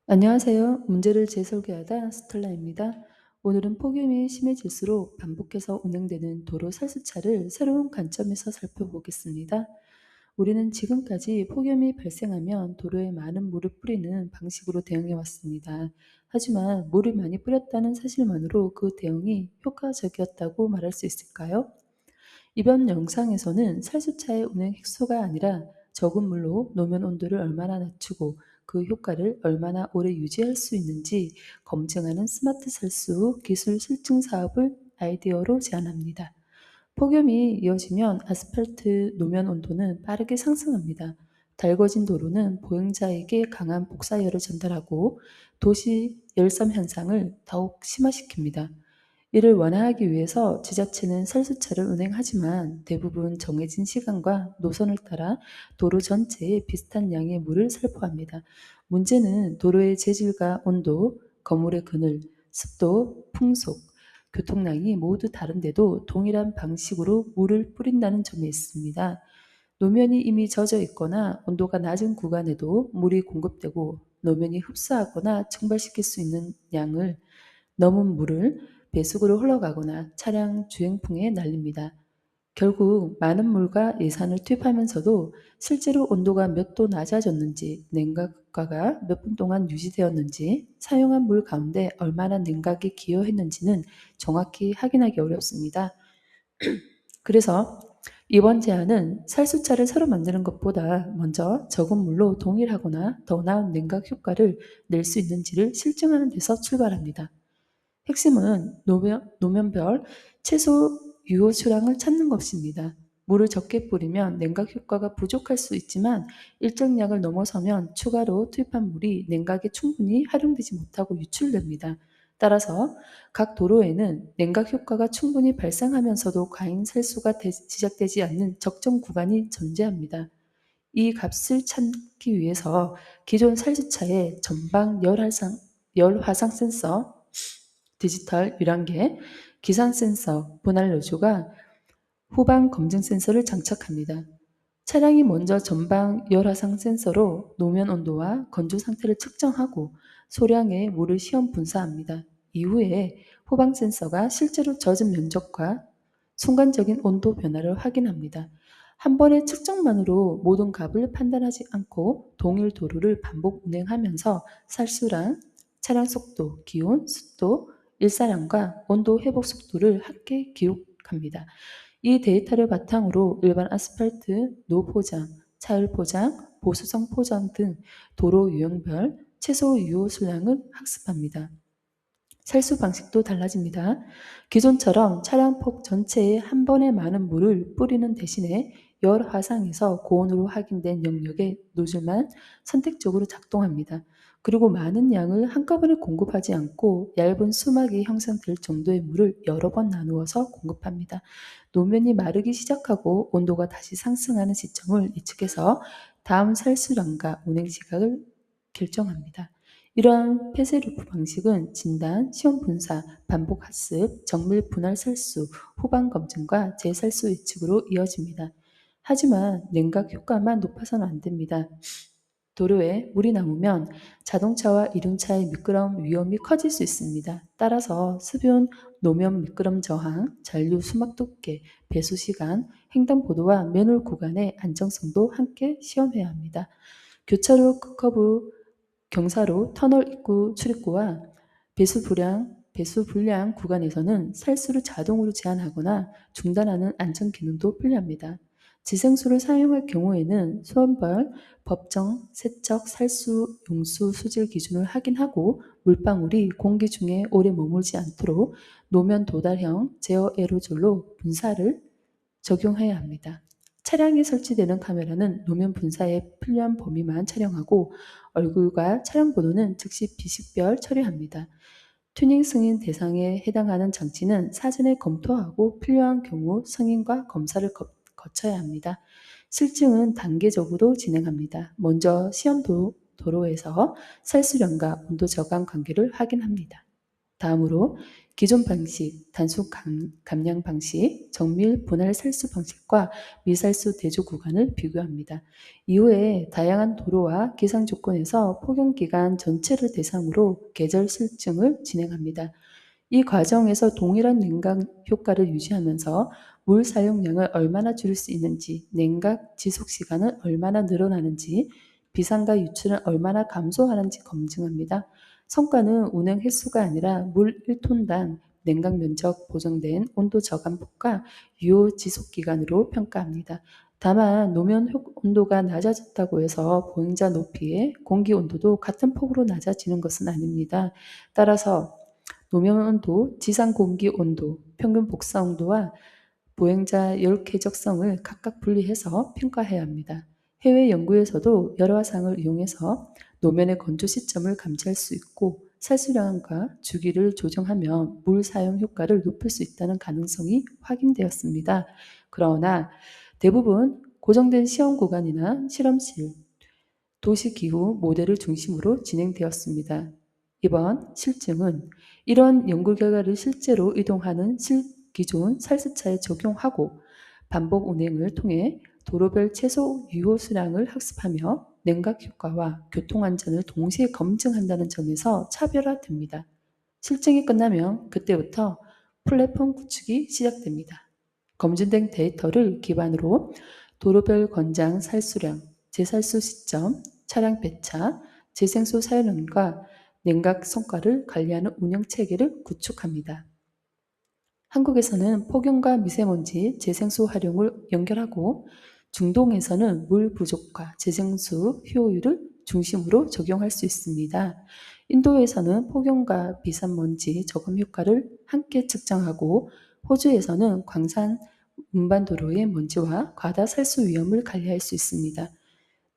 안녕하세요. 문제를 재설계하다 스텔라입니다. 오늘은 폭염이 심해질수록 반복해서 운행되는 도로 살수차를 새로운 관점에서 살펴보겠습니다. 우리는 지금까지 폭염이 발생하면 도로에 많은 물을 뿌리는 방식으로 대응해 왔습니다. 하지만 물을 많이 뿌렸다는 사실만으로 그 대응이 효과적이었다고 말할 수 있을까요? 이번 영상에서는 살수차의 운행 핵소가 아니라 적은 물로 노면 온도를 얼마나 낮추고 그 효과를 얼마나 오래 유지할 수 있는지 검증하는 스마트 살수 기술 실증 사업을 아이디어로 제안합니다. 폭염이 이어지면 아스팔트 노면 온도는 빠르게 상승합니다. 달궈진 도로는 보행자에게 강한 복사열을 전달하고 도시 열섬 현상을 더욱 심화시킵니다. 이를 완화하기 위해서 지자체는 설수차를 운행하지만 대부분 정해진 시간과 노선을 따라 도로 전체에 비슷한 양의 물을 살포합니다. 문제는 도로의 재질과 온도, 건물의 그늘, 습도, 풍속, 교통량이 모두 다른데도 동일한 방식으로 물을 뿌린다는 점에 있습니다. 노면이 이미 젖어 있거나 온도가 낮은 구간에도 물이 공급되고 노면이 흡수하거나 증발시킬 수 있는 양을 넘은 물을 배수구로 흘러가거나 차량 주행풍에 날립니다. 결국 많은 물과 예산을 투입하면서도 실제로 온도가 몇 도 낮아졌는지, 냉각과가 몇 분 동안 유지되었는지, 사용한 물 가운데 얼마나 냉각이 기여했는지는 정확히 확인하기 어렵습니다. 그래서 이번 제안은 살수차를 새로 만드는 것보다 먼저 적은 물로 동일하거나 더 나은 냉각 효과를 낼 수 있는지를 실증하는 데서 출발합니다. 핵심은 노면별 최소 유효 수량을 찾는 것입니다. 물을 적게 뿌리면 냉각 효과가 부족할 수 있지만 일정 양을 넘어서면 추가로 투입한 물이 냉각에 충분히 활용되지 못하고 유출됩니다. 따라서 각 도로에는 냉각 효과가 충분히 발생하면서도 과잉 살수가 시작되지 않는 적정 구간이 존재합니다. 이 값을 찾기 위해서 기존 살수차에 전방 열화상 센서, 디지털 유량계, 기상 센서, 분할 노조가 후방 검증 센서를 장착합니다. 차량이 먼저 전방 열화상 센서로 노면 온도와 건조 상태를 측정하고 소량의 물을 시험 분사합니다. 이후에 후방 센서가 실제로 젖은 면적과 순간적인 온도 변화를 확인합니다. 한 번의 측정만으로 모든 값을 판단하지 않고 동일 도로를 반복 운행하면서 살수량, 차량 속도, 기온, 습도, 일사량과 온도 회복 속도를 함께 기록합니다. 이 데이터를 바탕으로 일반 아스팔트, 노포장, 차율 포장, 보수성 포장 등 도로 유형별 최소 유효 수량을 학습합니다. 살수 방식도 달라집니다. 기존처럼 차량 폭 전체에 한 번에 많은 물을 뿌리는 대신에 열 화상에서 고온으로 확인된 영역의 노즐만 선택적으로 작동합니다. 그리고 많은 양을 한꺼번에 공급하지 않고 얇은 수막이 형성될 정도의 물을 여러 번 나누어서 공급합니다. 노면이 마르기 시작하고 온도가 다시 상승하는 시점을 예측해서 다음 살수량과 운행 시각을 결정합니다. 이러한 폐쇄루프 방식은 진단, 시험 분사, 반복 학습, 정밀 분할 살수, 후방 검증과 재살수 예측으로 이어집니다. 하지만 냉각 효과만 높아서는 안 됩니다. 도로에 물이 남으면 자동차와 이륜차의 미끄럼 위험이 커질 수 있습니다. 따라서 습윤, 노면 미끄럼 저항, 잔류 수막 두께, 배수 시간, 횡단보도와 맨홀 구간의 안정성도 함께 시험해야 합니다. 교차로 커브, 경사로 터널 입구 출입구와 배수 불량 구간에서는 살수를 자동으로 제한하거나 중단하는 안전 기능도 필요합니다. 지생수를 사용할 경우에는 소원별, 법정, 세척, 살수, 용수, 수질 기준을 확인하고 물방울이 공기 중에 오래 머물지 않도록 노면 도달형 제어 에로졸로 분사를 적용해야 합니다. 차량에 설치되는 카메라는 노면 분사에 필요한 범위만 촬영하고 얼굴과 차량 번호는 즉시 비식별 처리합니다. 튜닝 승인 대상에 해당하는 장치는 사전에 검토하고 필요한 경우 승인과 검사를 거쳐야 합니다. 실증은 단계적으로 진행합니다. 먼저 시험 도로에서 살수량과 온도 저감 관계를 확인합니다. 다음으로 기존 방식, 단순 감량 방식, 정밀 분할 살수 방식과 미살수 대조 구간을 비교합니다. 이후에 다양한 도로와 기상 조건에서 폭염 기간 전체를 대상으로 계절 실증을 진행합니다. 이 과정에서 동일한 냉각 효과를 유지하면서 물 사용량을 얼마나 줄일 수 있는지, 냉각 지속 시간은 얼마나 늘어나는지, 비상가 유출은 얼마나 감소하는지 검증합니다. 성과는 운행 횟수가 아니라 물 1톤당 냉각 면적 보정된 온도 저감폭과 유효 지속 기간으로 평가합니다. 다만 노면 온도가 낮아졌다고 해서 보행자 높이의 공기 온도도 같은 폭으로 낮아지는 것은 아닙니다. 따라서 노면 온도, 지상 공기 온도, 평균 복사 온도와 보행자 열 쾌적성을 각각 분리해서 평가해야 합니다. 해외 연구에서도 열화상을 이용해서 노면의 건조 시점을 감지할 수 있고 살수량과 주기를 조정하면 물 사용 효과를 높일 수 있다는 가능성이 확인되었습니다. 그러나 대부분 고정된 시험 구간이나 실험실, 도시기후 모델을 중심으로 진행되었습니다. 이번 실증은 이런 연구 결과를 실제로 이동하는 기존 살수차에 적용하고 반복 운행을 통해 도로별 최소 유효 수량을 학습하며 냉각 효과와 교통 안전을 동시에 검증한다는 점에서 차별화됩니다. 실증이 끝나면 그때부터 플랫폼 구축이 시작됩니다. 검증된 데이터를 기반으로 도로별 권장 살수량, 재살수 시점, 차량 배차, 재생수 사용량과 냉각 성과를 관리하는 운영 체계를 구축합니다. 한국에서는 폭염과 미세먼지, 재생수 활용을 연결하고 중동에서는 물 부족과 재생수 효율을 중심으로 적용할 수 있습니다. 인도에서는 폭염과 미세먼지 저감 효과를 함께 측정하고 호주에서는 광산 운반도로의 먼지와 과다 살수 위험을 관리할 수 있습니다.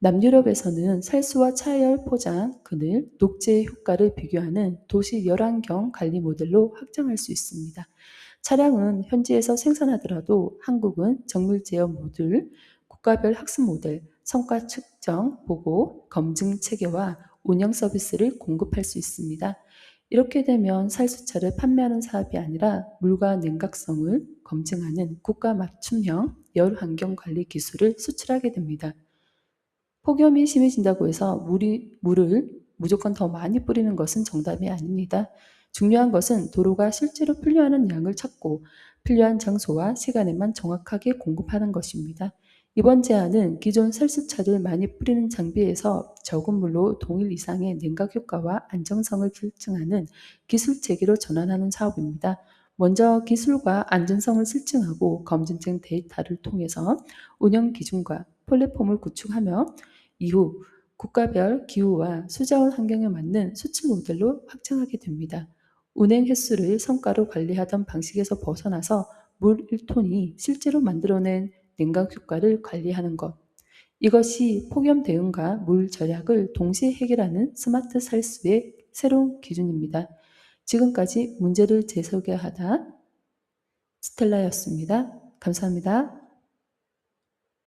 남유럽에서는 살수와 차열 포장, 그늘, 녹제 효과를 비교하는 도시 열환경 관리 모델로 확정할 수 있습니다. 차량은 현지에서 생산하더라도 한국은 정밀 제어 모듈, 국가별 학습 모델, 성과 측정, 보고, 검증 체계와 운영 서비스를 공급할 수 있습니다. 이렇게 되면 살수차를 판매하는 사업이 아니라 물과 냉각성을 검증하는 국가 맞춤형 열 환경 관리 기술을 수출하게 됩니다. 폭염이 심해진다고 해서 물을 무조건 더 많이 뿌리는 것은 정답이 아닙니다. 중요한 것은 도로가 실제로 필요하는 양을 찾고 필요한 장소와 시간에만 정확하게 공급하는 것입니다. 이번 제안은 기존 살수차를 많이 뿌리는 장비에서 적은 물로 동일 이상의 냉각 효과와 안정성을 결정하는 기술 체계로 전환하는 사업입니다. 먼저 기술과 안전성을 실증하고 검증된 데이터를 통해서 운영 기준과 플랫폼을 구축하며 이후 국가별 기후와 수자원 환경에 맞는 수출 모델로 확장하게 됩니다. 운행 횟수를 성과로 관리하던 방식에서 벗어나서 물 1톤이 실제로 만들어낸 냉각 효과를 관리하는 것. 이것이 폭염 대응과 물 절약을 동시에 해결하는 스마트 살수의 새로운 기준입니다. 지금까지 문제를 재설계하다 스텔라였습니다. 감사합니다.